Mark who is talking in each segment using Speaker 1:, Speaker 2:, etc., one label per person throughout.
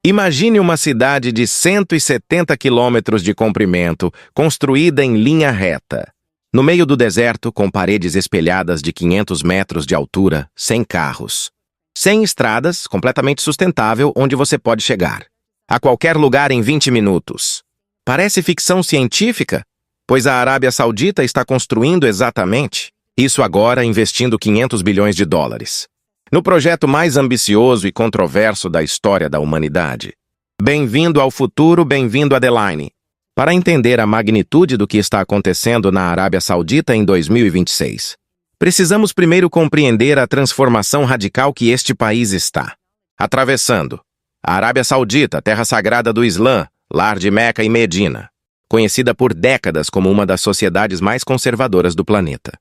Speaker 1: Imagine uma cidade de 170 quilômetros de comprimento, construída em linha reta. No meio do deserto, com paredes espelhadas de 500 metros de altura, sem carros. Sem estradas, completamente sustentável, onde você pode chegar. A qualquer lugar em 20 minutos. Parece ficção científica, pois a Arábia Saudita está construindo exatamente isso agora, investindo 500 bilhões de dólares. No projeto mais ambicioso e controverso da história da humanidade. Bem-vindo ao futuro, bem-vindo a The Line. Para entender a magnitude do que está acontecendo na Arábia Saudita em 2026, precisamos primeiro compreender a transformação radical que este país está atravessando. A Arábia Saudita, terra sagrada do Islã, lar de Meca e Medina, conhecida por décadas como uma das sociedades mais conservadoras do planeta,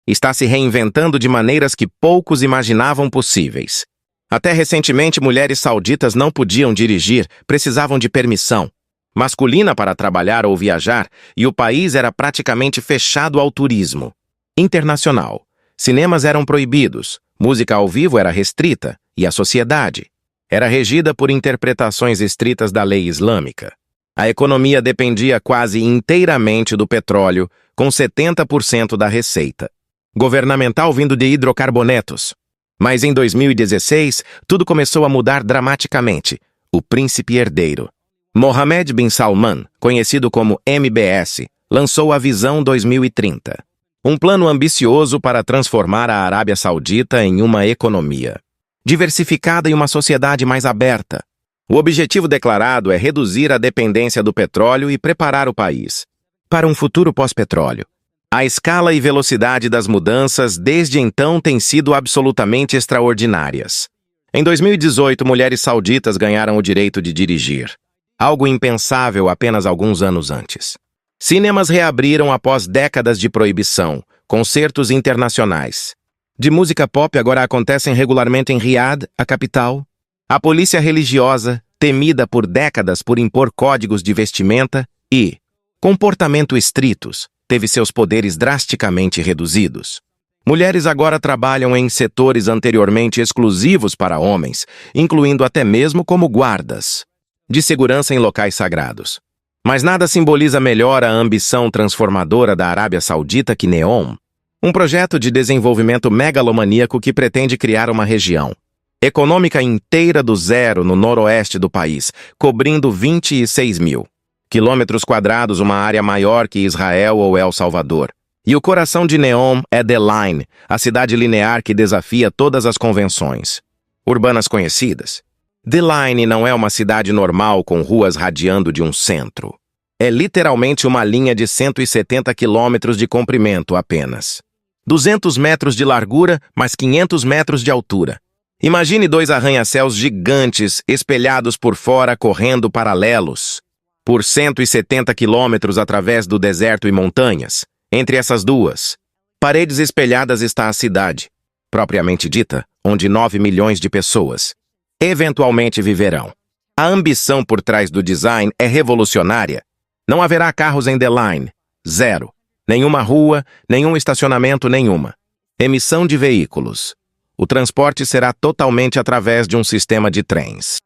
Speaker 1: está se reinventando de maneiras que poucos imaginavam possíveis. Até recentemente, mulheres sauditas não podiam dirigir, precisavam de permissão masculina para trabalhar ou viajar, e o país era praticamente fechado ao turismo internacional. Cinemas eram proibidos, música ao vivo era restrita, e a sociedade era regida por interpretações estritas da lei islâmica. A economia dependia quase inteiramente do petróleo, com 70% da receita governamental vindo de hidrocarbonetos. Mas em 2016, tudo começou a mudar dramaticamente. O príncipe herdeiro Mohammed bin Salman, conhecido como MBS, lançou a Visão 2030. Um plano ambicioso para transformar a Arábia Saudita em uma economia diversificada e uma sociedade mais aberta. O objetivo declarado é reduzir a dependência do petróleo e preparar o país para um futuro pós-petróleo. A escala e velocidade das mudanças desde então têm sido absolutamente extraordinárias. Em 2018, mulheres sauditas ganharam o direito de dirigir, algo impensável apenas alguns anos antes. Cinemas reabriram após décadas de proibição, concertos internacionais de música pop agora acontecem regularmente em Riad, a capital. A polícia religiosa, temida por décadas por impor códigos de vestimenta e comportamento estritos, teve seus poderes drasticamente reduzidos. Mulheres agora trabalham em setores anteriormente exclusivos para homens, incluindo até mesmo como guardas de segurança em locais sagrados. Mas nada simboliza melhor a ambição transformadora da Arábia Saudita que NEOM, um projeto de desenvolvimento megalomaníaco que pretende criar uma região econômica inteira do zero no noroeste do país, cobrindo 26 mil quilômetros quadrados, uma área maior que Israel ou El Salvador. E o coração de NEOM é The Line, a cidade linear que desafia todas as convenções urbanas conhecidas. The Line não é uma cidade normal com ruas radiando de um centro. É literalmente uma linha de 170 quilômetros de comprimento apenas. 200 metros de largura, mais 500 metros de altura. Imagine dois arranha-céus gigantes espelhados por fora correndo paralelos por 170 quilômetros através do deserto e montanhas. Entre essas duas paredes espelhadas está a cidade, propriamente dita, onde 9 milhões de pessoas eventualmente viverão. A ambição por trás do design é revolucionária. Não haverá carros em The Line. Zero. Nenhuma rua, nenhum estacionamento, nenhuma emissão de veículos. O transporte será totalmente através de um sistema de trens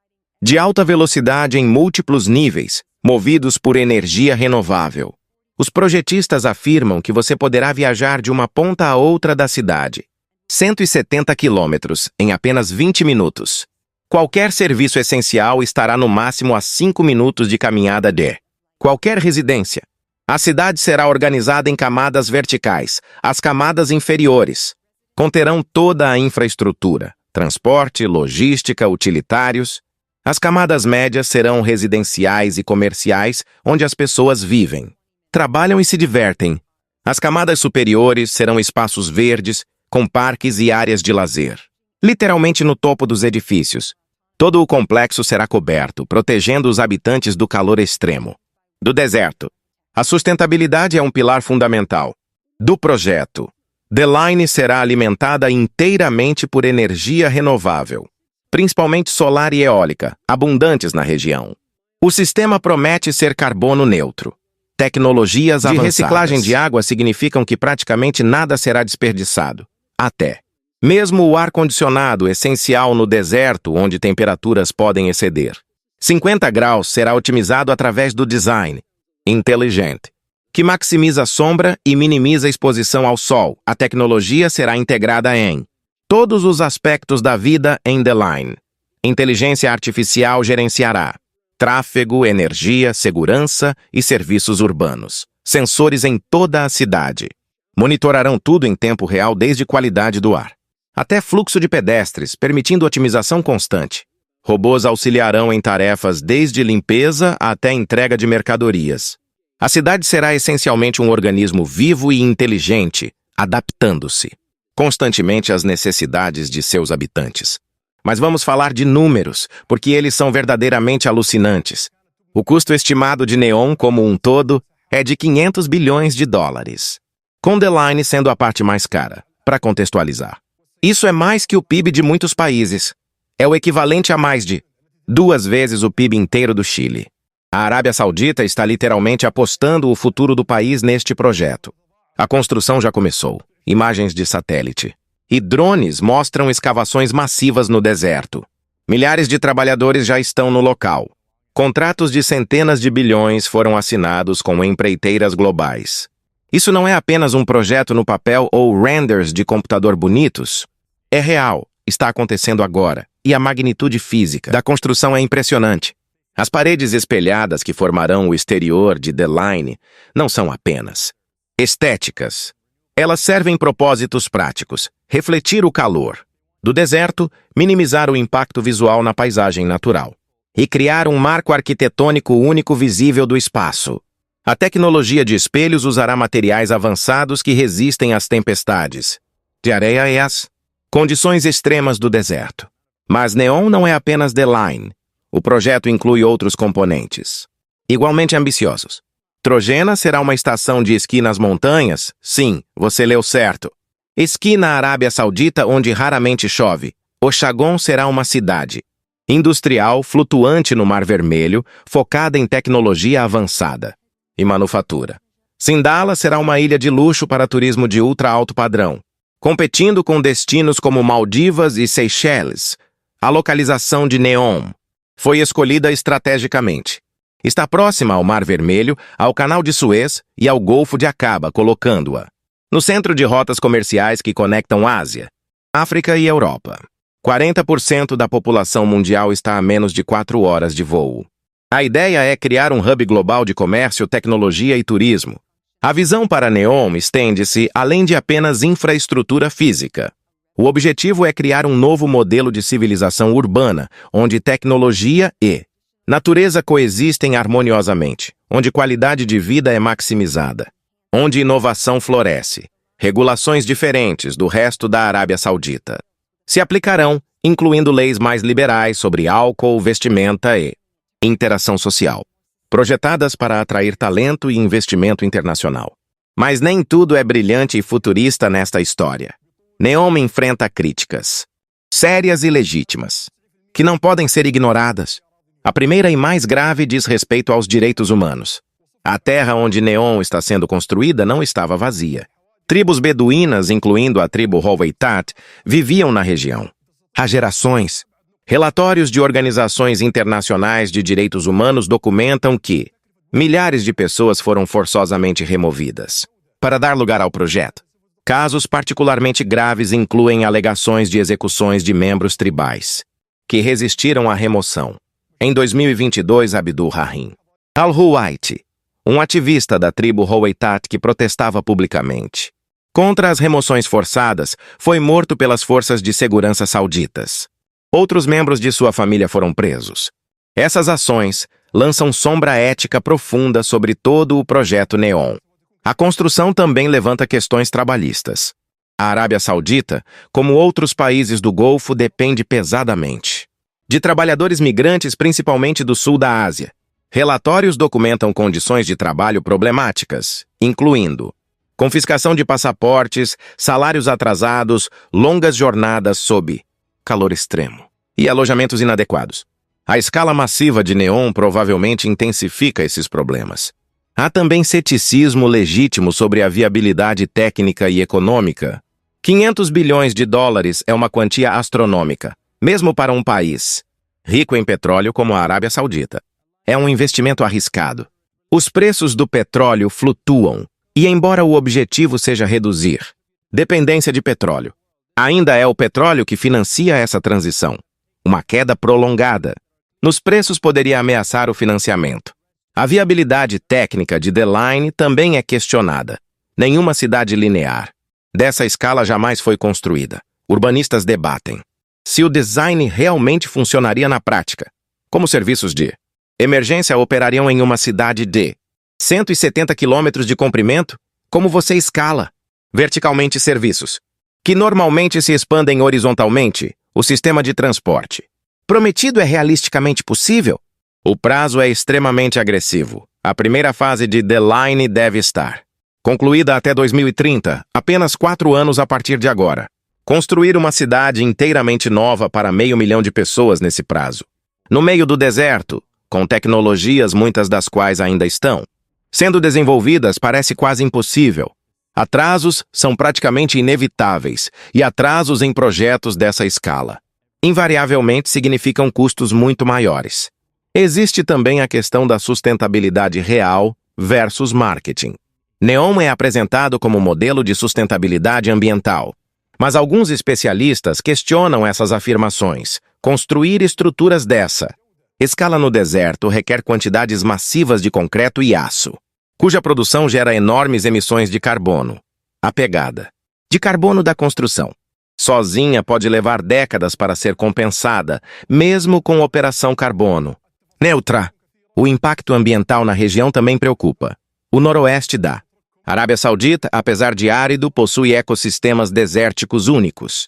Speaker 1: de alta velocidade em múltiplos níveis, movidos por energia renovável. Os projetistas afirmam que você poderá viajar de uma ponta a outra da cidade, 170 quilômetros, em apenas 20 minutos. Qualquer serviço essencial estará no máximo a 5 minutos de caminhada de qualquer residência. A cidade será organizada em camadas verticais. As camadas inferiores conterão toda a infraestrutura, transporte, logística, utilitários. As camadas médias serão residenciais e comerciais, onde as pessoas vivem, trabalham e se divertem. As camadas superiores serão espaços verdes, com parques e áreas de lazer. Literalmente no topo dos edifícios. Todo o complexo será coberto, protegendo os habitantes do calor extremo do deserto. A sustentabilidade é um pilar fundamental do projeto. The Line será alimentada inteiramente por energia renovável, principalmente solar e eólica, abundantes na região. O sistema promete ser carbono neutro. Tecnologias avançadas de reciclagem de água significam que praticamente nada será desperdiçado. Até mesmo o ar-condicionado, essencial no deserto, onde temperaturas podem exceder 50 graus será otimizado através do design inteligente, que maximiza a sombra e minimiza a exposição ao sol. A tecnologia será integrada em todos os aspectos da vida em The Line. Inteligência artificial gerenciará tráfego, energia, segurança e serviços urbanos. Sensores em toda a cidade. Monitorarão tudo em tempo real, desde qualidade do ar até fluxo de pedestres, permitindo otimização constante. Robôs auxiliarão em tarefas desde limpeza até entrega de mercadorias. A cidade será essencialmente um organismo vivo e inteligente, adaptando-se constantemente às necessidades de seus habitantes. Mas vamos falar de números, porque eles são verdadeiramente alucinantes. O custo estimado de Neom como um todo é de 500 bilhões de dólares, com The Line sendo a parte mais cara. Para contextualizar, isso é mais que o PIB de muitos países. É o equivalente a mais de 2 vezes o PIB inteiro do Chile. A Arábia Saudita está literalmente apostando o futuro do país neste projeto. A construção já começou. Imagens de satélite e drones mostram escavações massivas no deserto. Milhares de trabalhadores já estão no local. Contratos de centenas de bilhões foram assinados com empreiteiras globais. Isso não é apenas um projeto no papel ou renders de computador bonitos. É real, está acontecendo agora, e a magnitude física da construção é impressionante. As paredes espelhadas que formarão o exterior de The Line não são apenas estéticas. Elas servem propósitos práticos: refletir o calor do deserto, minimizar o impacto visual na paisagem natural e criar um marco arquitetônico único visível do espaço. A tecnologia de espelhos usará materiais avançados que resistem às tempestades de areia e às condições extremas do deserto. Mas Neom não é apenas The Line. O projeto inclui outros componentes igualmente ambiciosos. Trojena será uma estação de esqui nas montanhas? Sim, você leu certo. Esqui na Arábia Saudita, onde raramente chove. Oxagon será uma cidade industrial flutuante no Mar Vermelho, focada em tecnologia avançada e manufatura. Sindala será uma ilha de luxo para turismo de ultra alto padrão, competindo com destinos como Maldivas e Seychelles. A localização de Neom foi escolhida estrategicamente. Está próxima ao Mar Vermelho, ao Canal de Suez e ao Golfo de Aqaba, colocando-a no centro de rotas comerciais que conectam Ásia, África e Europa. 40% da população mundial está a menos de 4 horas de voo. A ideia é criar um hub global de comércio, tecnologia e turismo. A visão para Neom estende-se além de apenas infraestrutura física. O objetivo é criar um novo modelo de civilização urbana, onde tecnologia e natureza coexistem harmoniosamente, onde qualidade de vida é maximizada, onde inovação floresce. Regulações diferentes do resto da Arábia Saudita se aplicarão, incluindo leis mais liberais sobre álcool, vestimenta e interação social, projetadas para atrair talento e investimento internacional. Mas nem tudo é brilhante e futurista nesta história. Neom enfrenta críticas sérias e legítimas, que não podem ser ignoradas. A primeira e mais grave diz respeito aos direitos humanos. A terra onde Neom está sendo construída não estava vazia. Tribos beduínas, incluindo a tribo Howeitat, viviam na região há gerações. Relatórios de organizações internacionais de direitos humanos documentam que milhares de pessoas foram forçosamente removidas para dar lugar ao projeto. Casos particularmente graves incluem alegações de execuções de membros tribais que resistiram à remoção. Em 2022, Abdul Rahim Al-Ruwaiti, um ativista da tribo Howeitat que protestava publicamente contra as remoções forçadas, foi morto pelas forças de segurança sauditas. Outros membros de sua família foram presos. Essas ações lançam sombra ética profunda sobre todo o projeto Neom. A construção também levanta questões trabalhistas. A Arábia Saudita, como outros países do Golfo, depende pesadamente de trabalhadores migrantes, principalmente do sul da Ásia. Relatórios documentam condições de trabalho problemáticas, incluindo confiscação de passaportes, salários atrasados, longas jornadas sob calor extremo e alojamentos inadequados. A escala massiva de Neom provavelmente intensifica esses problemas. Há também ceticismo legítimo sobre a viabilidade técnica e econômica. 500 bilhões de dólares é uma quantia astronômica, mesmo para um país rico em petróleo como a Arábia Saudita. É um investimento arriscado. Os preços do petróleo flutuam, e embora o objetivo seja reduzir dependência de petróleo, ainda é o petróleo que financia essa transição. Uma queda prolongada nos preços poderia ameaçar o financiamento. A viabilidade técnica de The Line também é questionada. Nenhuma cidade linear dessa escala jamais foi construída. Urbanistas debatem se o design realmente funcionaria na prática. Como serviços de emergência operariam em uma cidade de 170 quilômetros de comprimento? Como você escala verticalmente serviços que normalmente se expandem horizontalmente? O sistema de transporte prometido é realisticamente possível? O prazo é extremamente agressivo. A primeira fase de The Line deve estar concluída até 2030, apenas 4 anos a partir de agora. Construir uma cidade inteiramente nova para 500 mil de pessoas nesse prazo. No meio do deserto, com tecnologias muitas das quais ainda estão sendo desenvolvidas, parece quase impossível. Atrasos são praticamente inevitáveis, e atrasos em projetos dessa escala invariavelmente significam custos muito maiores. Existe também a questão da sustentabilidade real versus marketing. NEOM é apresentado como modelo de sustentabilidade ambiental, mas alguns especialistas questionam essas afirmações. Construir estruturas dessa escala no deserto requer quantidades massivas de concreto e aço, cuja produção gera enormes emissões de carbono. A pegada de carbono da construção sozinha pode levar décadas para ser compensada, mesmo com operação carbono neutra. O impacto ambiental na região também preocupa. O noroeste da Arábia Saudita, apesar de árido, possui ecossistemas desérticos únicos.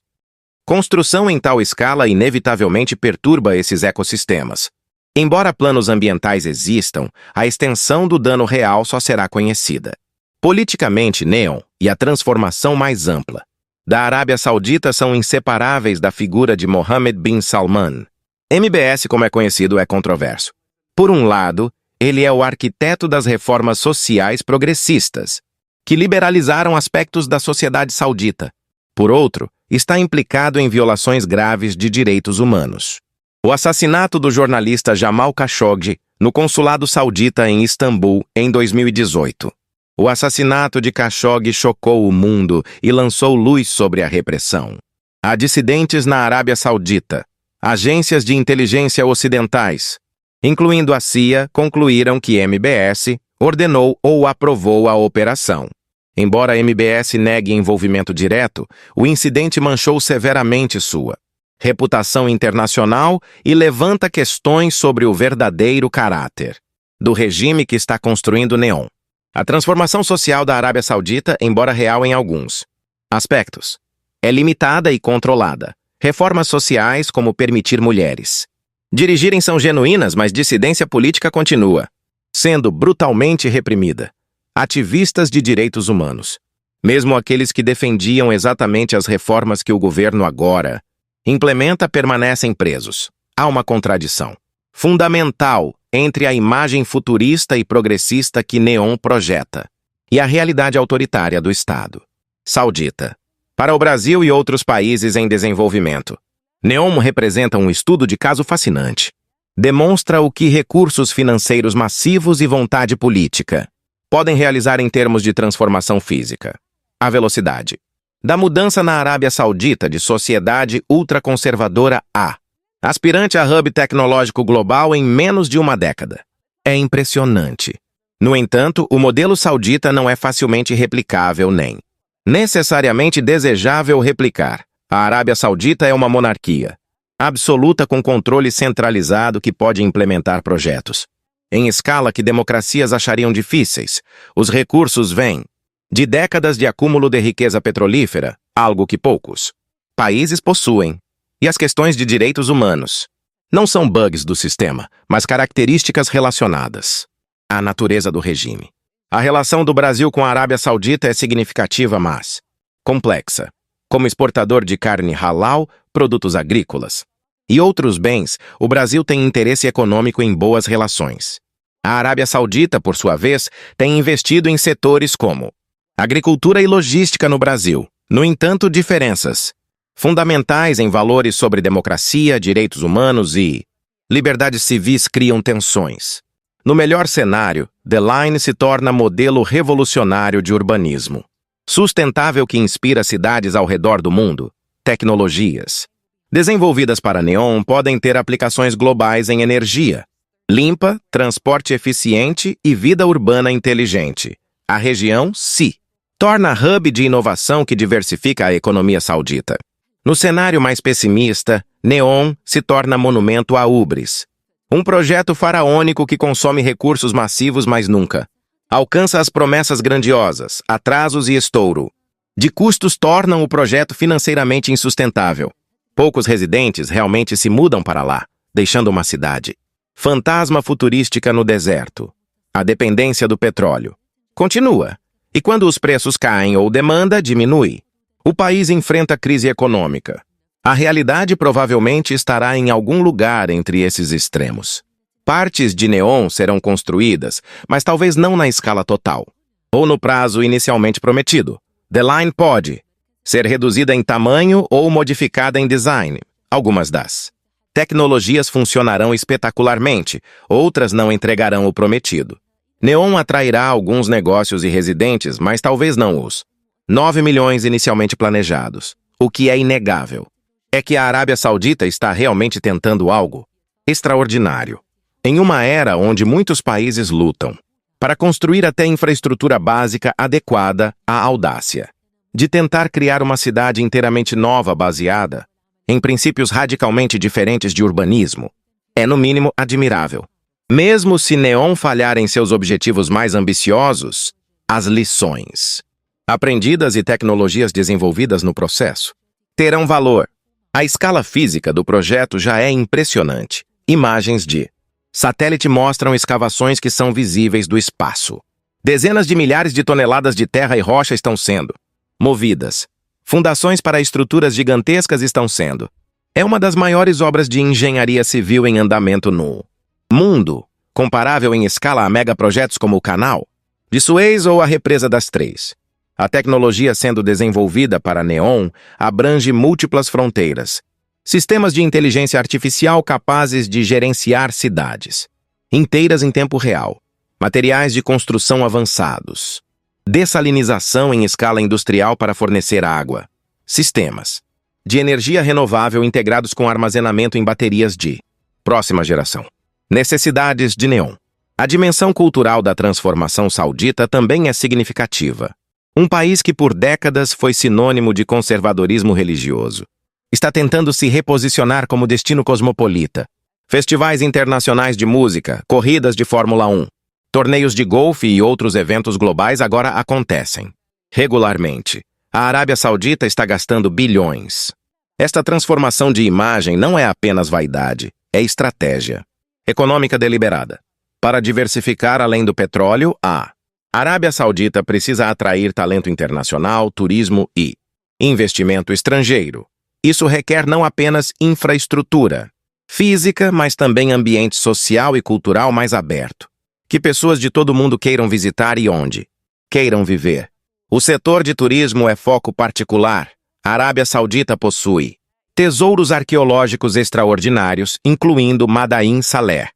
Speaker 1: Construção em tal escala inevitavelmente perturba esses ecossistemas. Embora planos ambientais existam, a extensão do dano real só será conhecida politicamente. NEOM e a transformação mais ampla da Arábia Saudita são inseparáveis da figura de Mohammed bin Salman. MBS, como é conhecido, é controverso. Por um lado, ele é o arquiteto das reformas sociais progressistas, que liberalizaram aspectos da sociedade saudita. Por outro, está implicado em violações graves de direitos humanos. O assassinato do jornalista Jamal Khashoggi no consulado saudita em Istambul em 2018. O assassinato de Khashoggi chocou o mundo e lançou luz sobre a repressão. Há dissidentes na Arábia Saudita. Agências de inteligência ocidentais, incluindo a CIA, concluíram que MBS ordenou ou aprovou a operação. Embora a MBS negue envolvimento direto, o incidente manchou severamente sua reputação internacional e levanta questões sobre o verdadeiro caráter do regime que está construindo NEOM. A transformação social da Arábia Saudita, embora real em alguns aspectos, é limitada e controlada. Reformas sociais, como permitir mulheres dirigirem, são genuínas, mas dissidência política continua sendo brutalmente reprimida. Ativistas de direitos humanos, mesmo aqueles que defendiam exatamente as reformas que o governo agora implementa, permanecem presos. Há uma contradição fundamental entre a imagem futurista e progressista que NEOM projeta e a realidade autoritária do Estado saudita. Para o Brasil e outros países em desenvolvimento, NEOM representa um estudo de caso fascinante. Demonstra o que recursos financeiros massivos e vontade política podem realizar em termos de transformação física. A velocidade da mudança na Arábia Saudita de sociedade ultraconservadora a aspirante a hub tecnológico global em menos de uma década é impressionante. No entanto, o modelo saudita não é facilmente replicável nem necessariamente desejável replicar. A Arábia Saudita é uma monarquia absoluta com controle centralizado que pode implementar projetos em escala que democracias achariam difíceis. Os recursos vêm de décadas de acúmulo de riqueza petrolífera, algo que poucos países possuem. E as questões de direitos humanos não são bugs do sistema, mas características relacionadas à natureza do regime. A relação do Brasil com a Arábia Saudita é significativa, mas complexa. Como exportador de carne halal, produtos agrícolas e outros bens, o Brasil tem interesse econômico em boas relações. A Arábia Saudita, por sua vez, tem investido em setores como agricultura e logística no Brasil. No entanto, diferenças fundamentais em valores sobre democracia, direitos humanos e Liberdades civis criam tensões. No melhor cenário, The Line se torna modelo revolucionário de urbanismo. Sustentável que inspira cidades ao redor do mundo. Tecnologias desenvolvidas para Neom podem ter aplicações globais em energia limpa, transporte eficiente e vida urbana inteligente. A região se torna hub de inovação que diversifica a economia saudita. No cenário mais pessimista, Neom se torna monumento à ubris. Um projeto faraônico que consome recursos massivos, mas nunca alcança as promessas grandiosas, atrasos e estouro. De custos tornam o projeto financeiramente insustentável. Poucos residentes realmente se mudam para lá, deixando uma cidade fantasma futurística no deserto. A dependência do petróleo continua, e quando os preços caem ou demanda diminui, o país enfrenta crise econômica. A realidade provavelmente estará em algum lugar entre esses extremos. Partes de Neom serão construídas, mas talvez não na escala total, ou no prazo inicialmente prometido. The Line pode ser reduzida em tamanho ou modificada em design. Algumas das tecnologias funcionarão espetacularmente, outras não entregarão o prometido. Neom atrairá alguns negócios e residentes, mas talvez não os 9 milhões inicialmente planejados. O que é inegável é que a Arábia Saudita está realmente tentando algo extraordinário. Em uma era onde muitos países lutam para construir até infraestrutura básica adequada à audácia de tentar criar uma cidade inteiramente nova baseada em princípios radicalmente diferentes de urbanismo, é no mínimo admirável. Mesmo se Neom falhar em seus objetivos mais ambiciosos, as lições aprendidas e tecnologias desenvolvidas no processo terão valor. A escala física do projeto já é impressionante. Imagens de satélite mostram escavações que são visíveis do espaço. Dezenas de milhares de toneladas de terra e rocha estão sendo movidas. Fundações para estruturas gigantescas estão sendo. É uma das maiores obras de engenharia civil em andamento no mundo, comparável em escala a megaprojetos como o Canal de Suez ou a Represa das Três. A tecnologia sendo desenvolvida para Neom abrange múltiplas fronteiras. Sistemas de inteligência artificial capazes de gerenciar cidades inteiras em tempo real. Materiais de construção avançados. Dessalinização em escala industrial para fornecer água. Sistemas de energia renovável integrados com armazenamento em baterias de próxima geração. Necessidades de Neom. A dimensão cultural da transformação saudita também é significativa. Um país que por décadas foi sinônimo de conservadorismo religioso está tentando se reposicionar como destino cosmopolita. Festivais internacionais de música, corridas de Fórmula 1, torneios de golfe e outros eventos globais agora acontecem regularmente. A Arábia Saudita está gastando bilhões. Esta transformação de imagem não é apenas vaidade, é estratégia econômica deliberada. Para diversificar além do petróleo, a Arábia Saudita precisa atrair talento internacional, turismo e investimento estrangeiro. Isso requer não apenas infraestrutura física, mas também ambiente social e cultural mais aberto, que pessoas de todo mundo queiram visitar e onde queiram viver. O setor de turismo é foco particular. A Arábia Saudita possui tesouros arqueológicos extraordinários, incluindo Madain Saleh,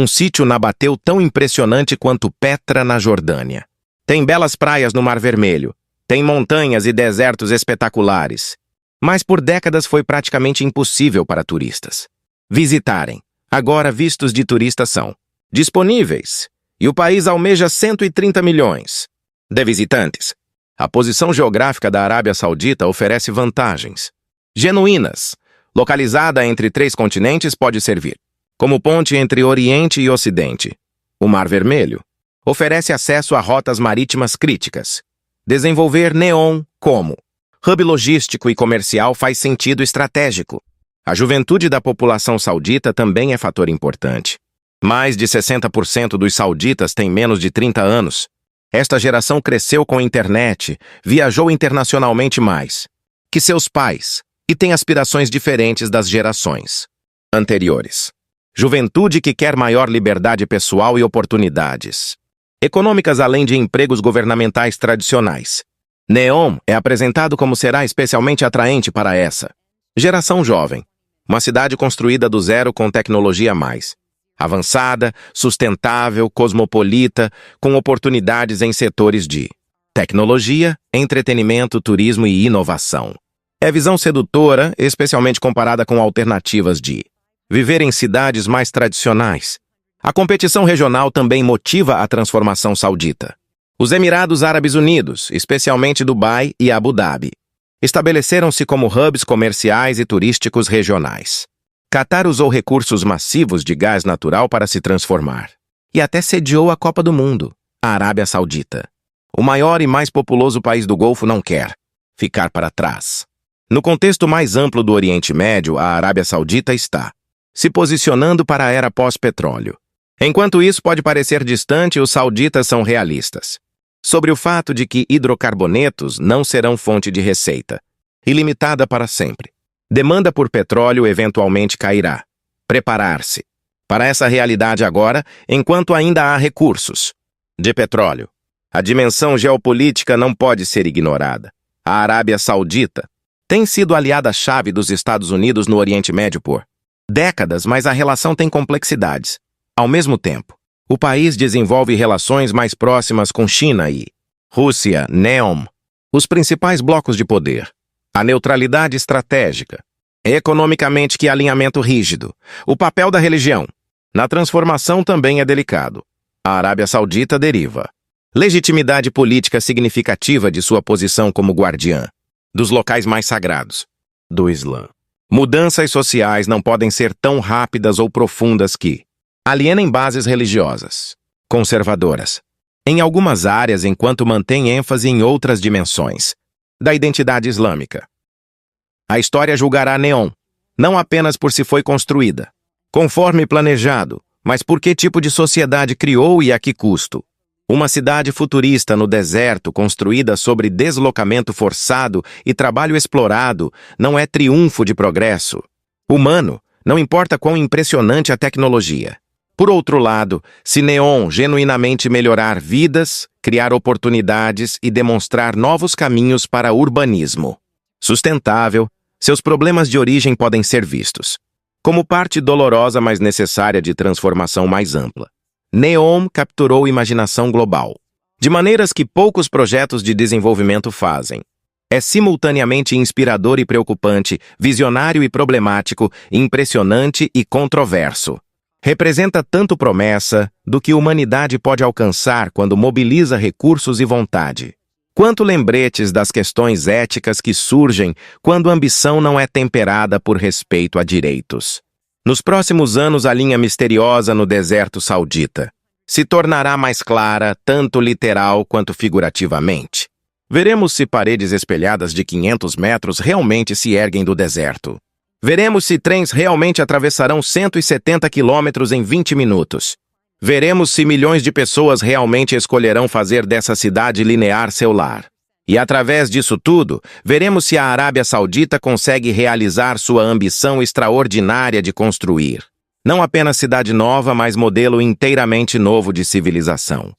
Speaker 1: um sítio nabateu tão impressionante quanto Petra, na Jordânia. Tem belas praias no Mar Vermelho, tem montanhas e desertos espetaculares, mas por décadas foi praticamente impossível para turistas visitarem. Agora vistos de turistas são disponíveis, e o país almeja 130 milhões de visitantes. A posição geográfica da Arábia Saudita oferece vantagens genuínas. Localizada entre 3 continentes, pode servir como ponte entre Oriente e Ocidente. O Mar Vermelho oferece acesso a rotas marítimas críticas. Desenvolver Neom como hub logístico e comercial faz sentido estratégico. A juventude da população saudita também é fator importante. Mais de 60% dos sauditas têm menos de 30 anos. Esta geração cresceu com a internet, viajou internacionalmente mais que seus pais e tem aspirações diferentes das gerações anteriores. Juventude que quer maior liberdade pessoal e oportunidades econômicas além de empregos governamentais tradicionais. Neom é apresentado como será especialmente atraente para essa geração jovem. Uma cidade construída do zero com tecnologia mais avançada, sustentável, cosmopolita, com oportunidades em setores de tecnologia, entretenimento, turismo e inovação. É visão sedutora, especialmente comparada com alternativas de viver em cidades mais tradicionais. A competição regional também motiva a transformação saudita. Os Emirados Árabes Unidos, especialmente Dubai e Abu Dhabi, estabeleceram-se como hubs comerciais e turísticos regionais. Catar usou recursos massivos de gás natural para se transformar. E até sediou a Copa do Mundo. A Arábia Saudita, o maior e mais populoso país do Golfo, não quer ficar para trás. No contexto mais amplo do Oriente Médio, a Arábia Saudita está se posicionando para a era pós-petróleo. Enquanto isso pode parecer distante, os sauditas são realistas sobre o fato de que hidrocarbonetos não serão fonte de receita ilimitada para sempre. Demanda por petróleo eventualmente cairá. Preparar-se para essa realidade agora, enquanto ainda há recursos de petróleo. A dimensão geopolítica não pode ser ignorada. A Arábia Saudita tem sido aliada-chave dos Estados Unidos no Oriente Médio por décadas, mas a relação tem complexidades. Ao mesmo tempo, o país desenvolve relações mais próximas com China e Rússia, NEOM, os principais blocos de poder. A neutralidade estratégica. Economicamente, que alinhamento rígido. O papel da religião na transformação também é delicado. A Arábia Saudita deriva legitimidade política significativa de sua posição como guardiã dos locais mais sagrados do Islã. Mudanças sociais não podem ser tão rápidas ou profundas que alienem bases religiosas conservadoras em algumas áreas, enquanto mantém ênfase em outras dimensões da identidade islâmica. A história julgará NEOM, não apenas por se foi construída conforme planejado, mas por que tipo de sociedade criou e a que custo. Uma cidade futurista no deserto, construída sobre deslocamento forçado e trabalho explorado, não é triunfo de progresso humano, não importa quão impressionante a tecnologia. Por outro lado, se NEOM genuinamente melhorar vidas, criar oportunidades e demonstrar novos caminhos para urbanismo sustentável, seus problemas de origem podem ser vistos como parte dolorosa, mas necessária de transformação mais ampla. NEOM capturou imaginação global, de maneiras que poucos projetos de desenvolvimento fazem. É simultaneamente inspirador e preocupante, visionário e problemático, impressionante e controverso. Representa tanto promessa do que a humanidade pode alcançar quando mobiliza recursos e vontade, quanto lembretes das questões éticas que surgem quando a ambição não é temperada por respeito a direitos. Nos próximos anos, a linha misteriosa no deserto saudita se tornará mais clara, tanto literal quanto figurativamente. Veremos se paredes espelhadas de 500 metros realmente se erguem do deserto. Veremos se trens realmente atravessarão 170 quilômetros em 20 minutos. Veremos se milhões de pessoas realmente escolherão fazer dessa cidade linear seu lar. E através disso tudo, veremos se a Arábia Saudita consegue realizar sua ambição extraordinária de construir não apenas cidade nova, mas modelo inteiramente novo de civilização.